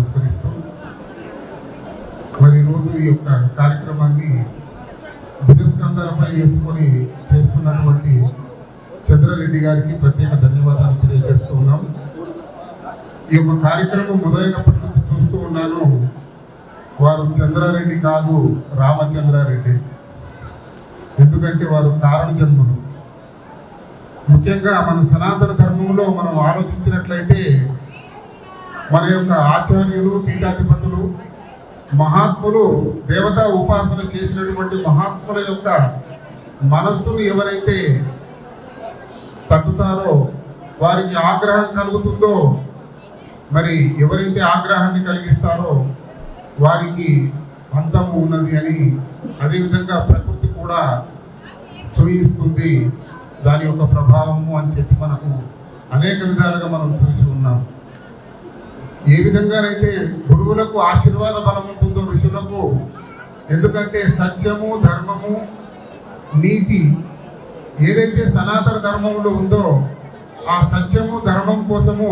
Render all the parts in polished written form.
నమస్కరిస్తూ మరి ఈరోజు ఈ యొక్క కార్యక్రమాన్ని భుజస్కంధాలపై వేసుకొని చేస్తున్నటువంటి చంద్రారెడ్డి గారికి ప్రత్యేక ధన్యవాదాలు తెలియజేస్తూ ఉన్నాం. ఈ యొక్క కార్యక్రమం మొదలైనప్పటి నుంచి చూస్తూ ఉన్నాను, వారు చంద్రారెడ్డి కాదు రామచంద్రారెడ్డి. ఎందుకంటే వారు కారణ జన్ములు. ముఖ్యంగా మన సనాతన ధర్మంలో మనం ఆలోచించినట్లయితే మన యొక్క ఆచార్యులు, పీఠాధిపతులు, మహాత్ములు, దేవతా ఉపాసన చేసినటువంటి మహాత్ముల యొక్క మనస్సును ఎవరైతే తట్టుతారో, వారికి ఆగ్రహం కలుగుతుందో, మరి ఎవరైతే ఆగ్రహాన్ని కలిగిస్తారో వారికి అంతము ఉన్నది అని, అదేవిధంగా ప్రకృతి కూడా చూయిస్తుంది దాని యొక్క ప్రభావము అని చెప్పి మనకు అనేక విధాలుగా మనం చూసి ఉన్నాం. ఏ విధంగానైతే గురువులకు ఆశీర్వాద బలం ఉంటుందో ఋషులకు, ఎందుకంటే సత్యము, ధర్మము, నీతి ఏదైతే సనాతన ధర్మంలో ఉందో ఆ సత్యము, ధర్మం కోసము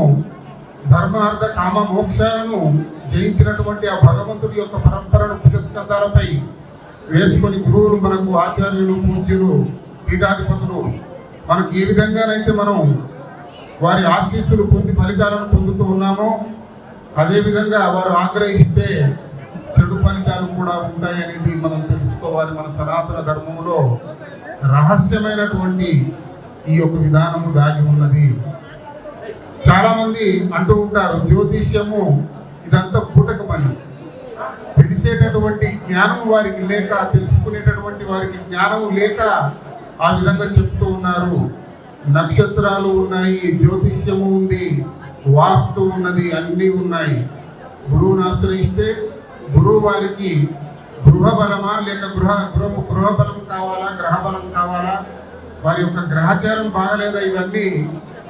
ధర్మ, అర్థ, కామ, మోక్షాలను జయించినటువంటి ఆ భగవంతుడి యొక్క పరంపరను భుజస్కంధాలపై వేసుకొని గురువులు మనకు ఆచార్యులు, పూజ్యులు, పీఠాధిపతులు మనకు ఏ విధంగానైతే మనం వారి ఆశీస్సులు పొంది ఫలితాలను పొందుతూ ఉన్నామో, అదేవిధంగా వారు ఆగ్రహిస్తే చెడు ఫలితాలు కూడా ఉంటాయి అనేది మనం తెలుసుకోవాలి. మన సనాతన ధర్మంలో రహస్యమైనటువంటి ఈ యొక్క విధానము దాగి ఉన్నది. చాలా మంది అంటూ ఉంటారు, జ్యోతిష్యము ఇదంతా బూటకమని. తెలిసేటటువంటి జ్ఞానం వారికి లేక, తెలుసుకునేటటువంటి వారికి జ్ఞానము లేక ఆ విధంగా చెప్తూ ఉన్నారు. నక్షత్రాలు ఉన్నాయి, జ్యోతిష్యము ఉంది, వాస్తు ఉన్నది, అన్నీ ఉన్నాయి. గురువుని ఆశ్రయిస్తే గురువు వారికి గృహబలమా లేక గృహబలం కావాలా, గ్రహబలం కావాలా, వారి యొక్క గ్రహచారం బాగలేదా, ఇవన్నీ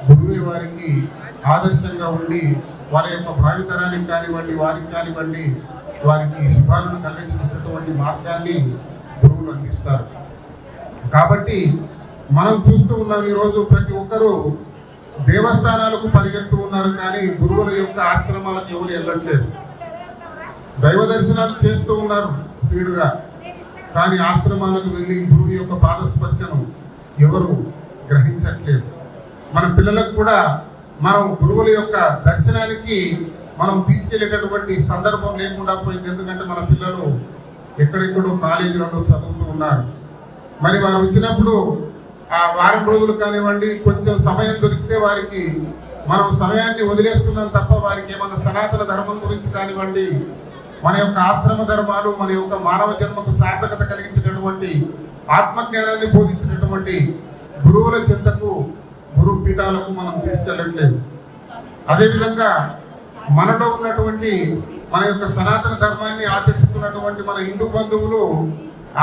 గురువే వారికి ఆదర్శంగా ఉండి వారి యొక్క భావితరానికి కానివ్వండి, వారికి కానివ్వండి, వారికి శుభాలను కలిగించేటటువంటి మార్గాన్ని గురువులు అందిస్తారు. కాబట్టి మనం చూస్తూ ఉన్నాం, ఈరోజు ప్రతి ఒక్కరూ దేవస్థానాలకు పరిగెడుతూ ఉన్నారు, కానీ గురువుల యొక్క ఆశ్రమాలకు ఎవరు వెళ్ళట్లేదు. దైవ దర్శనాలు చేస్తూ ఉన్నారు స్పీడ్గా, కానీ ఆశ్రమాలకు వెళ్ళి గురువు యొక్క పాదస్పర్శను ఎవరు గ్రహించట్లేదు. మన పిల్లలకు కూడా మనం గురువుల యొక్క దర్శనానికి మనం తీసుకెళ్లేటటువంటి సందర్భం లేకుండా పోయింది. ఎందుకంటే మన పిల్లలు ఎక్కడెక్కడో కాలేజీలలో చదువుతూ ఉన్నారు. మరి వారు వచ్చినప్పుడు ఆ వారం రోజులు కానివ్వండి, కొంచెం సమయం దొరికితే వారికి మనం సమయాన్ని వదిలేస్తున్నాం తప్ప వారికి ఏమన్నా సనాతన ధర్మం గురించి కానివ్వండి, మన యొక్క ఆశ్రమ ధర్మాలు, మన యొక్క మానవ జన్మకు సార్థకత కలిగించేటటువంటి ఆత్మజ్ఞానాన్ని బోధించినటువంటి గురువుల చెంతకు, గురు పీఠాలకు మనం తీసుకెళ్ళట్లేదు. అదేవిధంగా మనలో ఉన్నటువంటి మన యొక్క సనాతన ధర్మాన్ని ఆచరిస్తున్నటువంటి మన హిందూ బంధువులు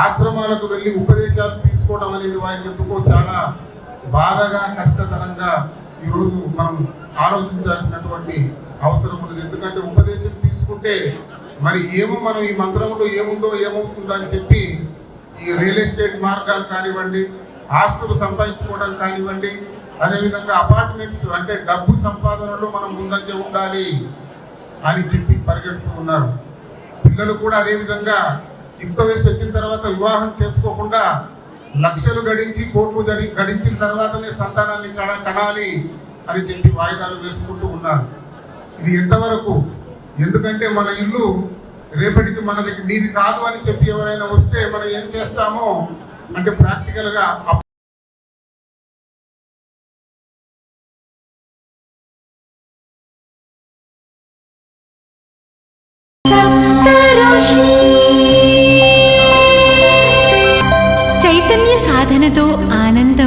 ఆశ్రమాలకు వెళ్ళి ఉపదేశాలు తీసుకోవడం అనేది వారికి ఎందుకో చాలా బాధగా, కష్టతరంగా ఈరోజు మనం ఆలోచించాల్సినటువంటి అవసరం ఉన్నది. ఎందుకంటే ఉపదేశం తీసుకుంటే మరి ఏమో మనం ఈ మంత్రంలో ఏముందో ఏమవుతుందో అని చెప్పి ఈ రియల్ ఎస్టేట్ మార్గాలు కానివ్వండి, ఆస్తులు సంపాదించుకోవడం కానివ్వండి, అదేవిధంగా అపార్ట్మెంట్స్ అంటే డబ్బు సంపాదనలో మనం ముందంజ ఉండాలి అని చెప్పి పరిగెడుతూ ఉన్నారు. పిల్లలు కూడా అదేవిధంగా యుక్త వయసు వచ్చిన తర్వాత వివాహం చేసుకోకుండా లక్షలు గడించి, కోట్లు గడించిన తర్వాతనే సంతానాన్ని కనాలి అని చెప్పి వాయిదాలు వేసుకుంటూ ఉన్నారు. ఇది ఎంతవరకు? ఎందుకంటే మన ఇల్లు రేపటికి మనది నీది కాదు అని చెప్పి ఎవరైనా వస్తే మనం ఏం చేస్తామో అంటే ప్రాక్టికల్గా